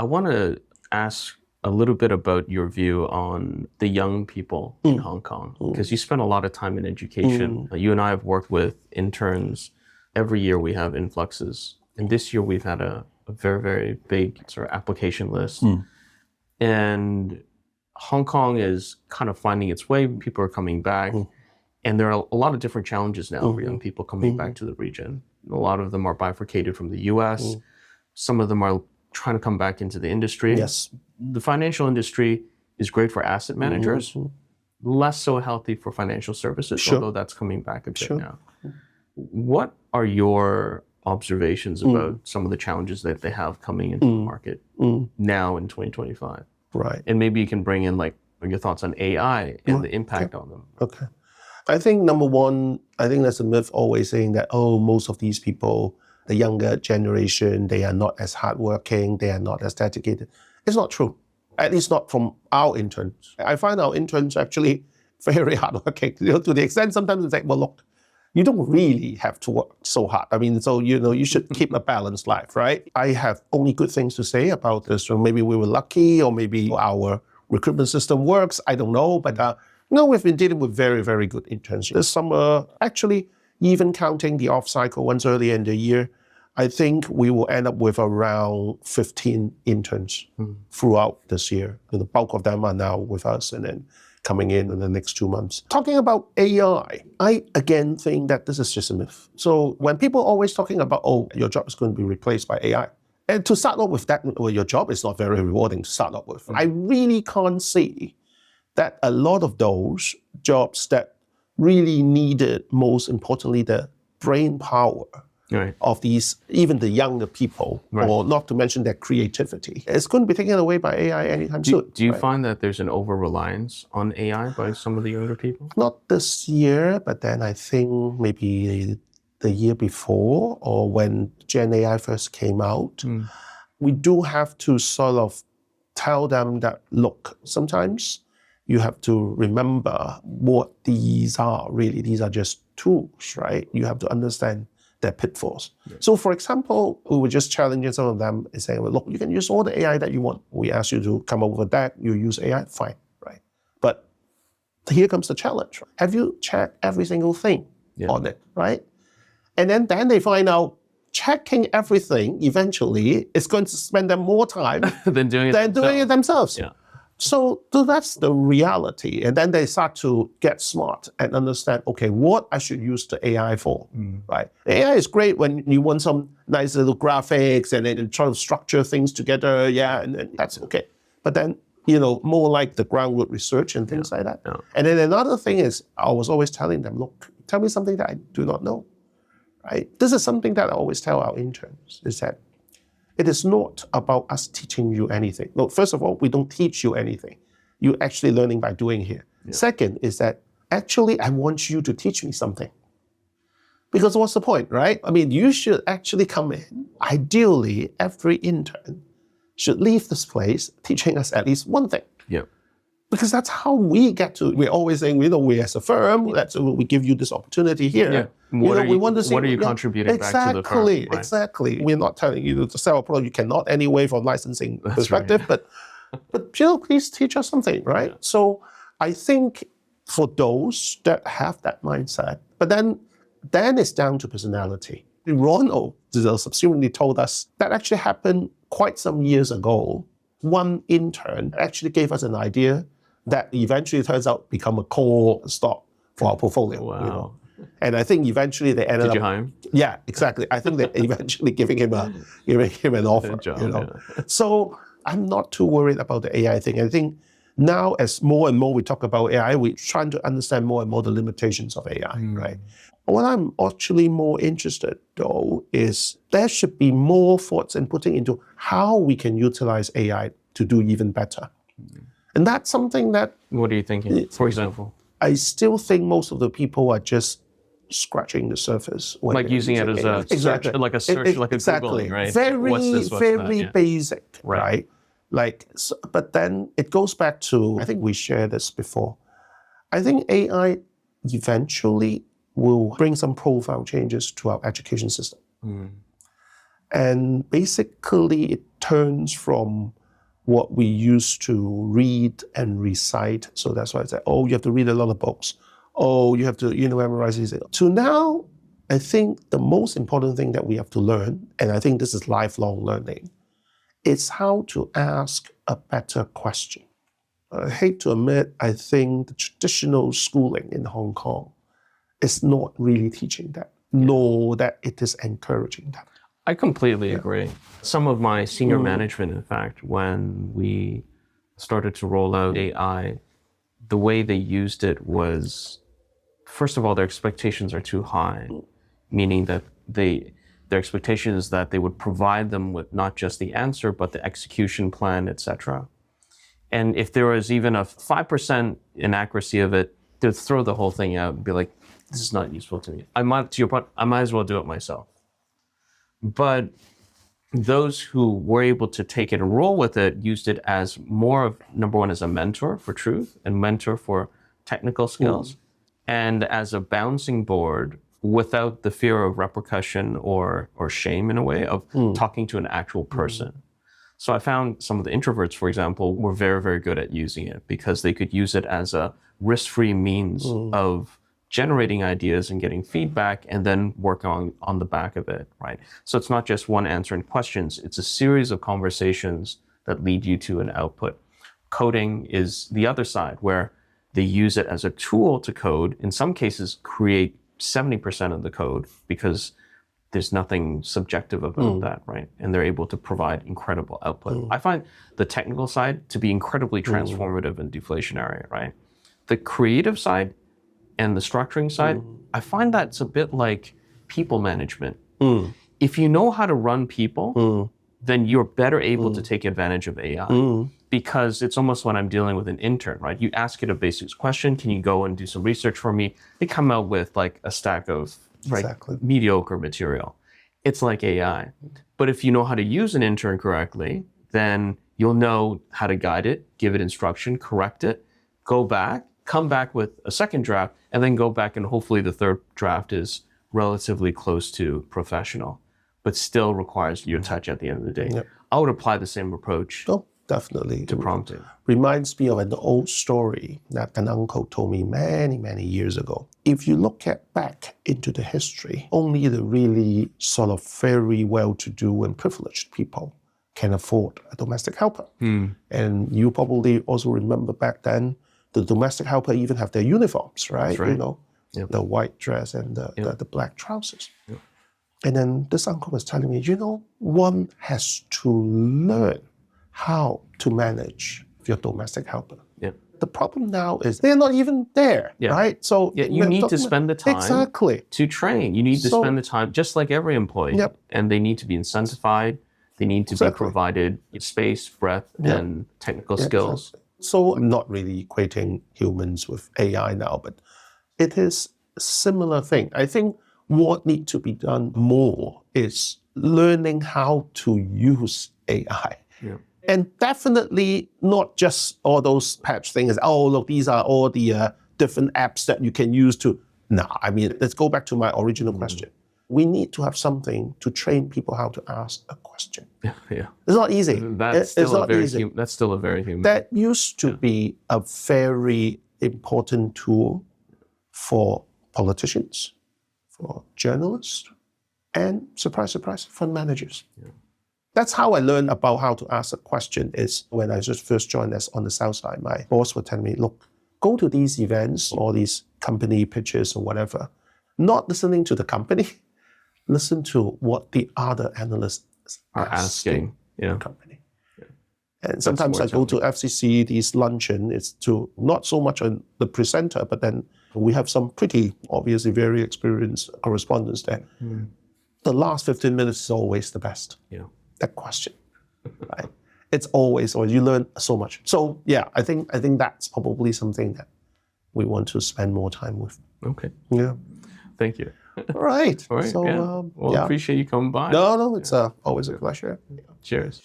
I want to ask a little bit about your view on the young people in Hong Kong, because you spend a lot of time in education. You and I have worked with interns. Every year we have influxes. And this year we've had a very, very big sort of application list. And Hong Kong is kind of finding its way. People are coming back. And there are a lot of different challenges now for young people coming back to the region. A lot of them are bifurcated from the US. Some of them are trying to come back into the industry. Yes. The financial industry is great for asset managers, less so healthy for financial services, although that's coming back a bit now. What are your observations about some of the challenges that they have coming into the market now in 2025? Right. And maybe you can bring in like your thoughts on AI and the impact on them. Okay. I think number one, I think there's a myth always saying that, oh, most of these people, the younger generation, they are not as hardworking, they are not as dedicated. It's not true, at least not from our interns. I find our interns actually very hardworking, to the extent sometimes it's like, well, look, you don't really have to work so hard. I mean, so, you should keep a balanced life, right? I have only good things to say about this. So maybe we were lucky, or maybe our recruitment system works. I don't know, but we've been dealing with very, very good interns. This summer, actually, even counting the off-cycle ones earlier in the year, I think we will end up with around 15 interns throughout this year. The bulk of them are now with us and then coming in the next 2 months. Talking about AI, I again think that this is just a myth. So when people are always talking about, oh, your job is going to be replaced by AI, and to start off with that, well, your job is not very rewarding to start off with. I really can't see that a lot of those jobs that really needed, most importantly, the brain power of these, even the younger people, or not to mention their creativity, it's going to be taken away by AI anytime soon. Do you find that there's an over-reliance on AI by some of the younger people? Not this year, but then I think maybe the year before, or when Gen AI first came out, we do have to sort of tell them that, look, sometimes you have to remember what these are really. These are just tools, right? You have to understand their pitfalls. So for example, we were just challenging some of them and saying, well, look, you can use all the AI that you want. We ask you to come up with a deck, you use AI, fine, right? But here comes the challenge. Have you checked every single thing on it, right? And then they find out checking everything eventually is going to spend them more time than doing it themselves. Yeah. So that's the reality. And then they start to get smart and understand, okay, what I should use the AI for, right? AI is great when you want some nice little graphics and then try to structure things together, and that's okay. But then, more like the groundwork research and things like that. And then another thing is, I was always telling them, look, tell me something that I do not know, right? This is something that I always tell our interns, is that it is not about us teaching you anything. Look, first of all, we don't teach you anything. You're actually learning by doing here. Second is that actually I want you to teach me something. Because what's the point, right? I mean, you should actually come in. Ideally, every intern should leave this place teaching us at least one thing. Because that's how we get to, we're always saying, we as a firm, we give you this opportunity here. What are you contributing back to the firm? Right? Exactly. We're not telling you to sell a product you cannot anyway from licensing perspective, but please teach us something, right? So I think for those that have that mindset, but then it's down to personality. Ronald subsequently told us that actually happened quite some years ago. One intern actually gave us an idea that eventually turns out become a core stock for our portfolio. Wow. And I think eventually they ended up. Did you hire him? Yeah, exactly. I think they eventually giving him an offer. Job, So I'm not too worried about the AI thing. I think now as more and more we talk about AI, we're trying to understand more and more the limitations of AI, right? What I'm actually more interested though is there should be more thoughts in putting into how we can utilize AI to do even better. And that's something that... What are you thinking, for example? I still think most of the people are just scratching the surface. Like using it as a search, like a search, like a Googling, right? Very basic, right? But then it goes back to, I think we shared this before. I think AI eventually will bring some profound changes to our education system. And basically, turns from what we used to read and recite. So that's why I said, oh, you have to read a lot of books. Oh, you have to, memorize these things. To now, I think the most important thing that we have to learn, and I think this is lifelong learning, is how to ask a better question. I hate to admit, I think the traditional schooling in Hong Kong is not really teaching that, nor that it is encouraging that. I completely agree. Some of my senior management, in fact, when we started to roll out AI, the way they used it was, first of all, their expectations are too high, meaning that their expectation is that they would provide them with not just the answer, but the execution plan, etc. And if there was even a 5% inaccuracy of it, they'd throw the whole thing out and be like, this is not useful to me. To your point, I might as well do it myself. But those who were able to take it and roll with it used it as more of, number one, as a mentor for truth and mentor for technical skills, and as a bouncing board without the fear of repercussion or shame, in a way, of talking to an actual person. So I found some of the introverts, for example, were very, very good at using it because they could use it as a risk-free means of generating ideas and getting feedback and then work on the back of it, right? So it's not just one answering questions, it's a series of conversations that lead you to an output. Coding is the other side, where they use it as a tool to code, in some cases create 70% of the code because there's nothing subjective about that, right? And they're able to provide incredible output. I find the technical side to be incredibly transformative and deflationary, right? The creative side and the structuring side, I find that's a bit like people management. If you know how to run people, then you're better able to take advantage of AI. Because it's almost when I'm dealing with an intern, right? You ask it a basics question, can you go and do some research for me? They come out with like a stack of mediocre material. It's like AI. But if you know how to use an intern correctly, then you'll know how to guide it, give it instruction, correct it, go back, come back with a second draft, and then go back and hopefully the third draft is relatively close to professional, but still requires your touch at the end of the day. I would apply the same approach. Definitely. To prompting. Reminds me of an old story that an uncle told me many, many years ago. If you look back into the history, only the really sort of very well-to-do and privileged people can afford a domestic helper. And you probably also remember back then, the domestic helper even have their uniforms, right? That's right. You know, the white dress and the black trousers. And then this uncle was telling me, one has to learn how to manage your domestic helper. The problem now is they're not even there, right? So you need to spend the time to train. You need to spend the time, just like every employee. And they need to be incentivized. They need to be provided space, breadth, and technical skills. So I'm not really equating humans with AI now, but it is a similar thing. I think what needs to be done more is learning how to use AI. And definitely not just all those patch things. Oh, look, these are all the different apps that you can use to... No, I mean, let's go back to my original question. We need to have something to train people how to ask a question. It's not easy. That's still a very human. That used to be a very important tool for politicians, for journalists, and surprise, surprise, fund managers. That's how I learned about how to ask a question, is when I just first joined us on the South Side. My boss would tell me, look, go to these events or these company pitches or whatever, not listening to the company, listen to what the other analysts are asking the company. And sometimes I go to FCC, these luncheon, it's to not so much on the presenter, but then we have some pretty, obviously very experienced correspondents there. The last 15 minutes is always the best. That question, right? It's always, or you learn so much. So I think that's probably something that we want to spend more time with. Okay. Thank you. All right. So, I appreciate you coming by. No, it's always a pleasure. Cheers.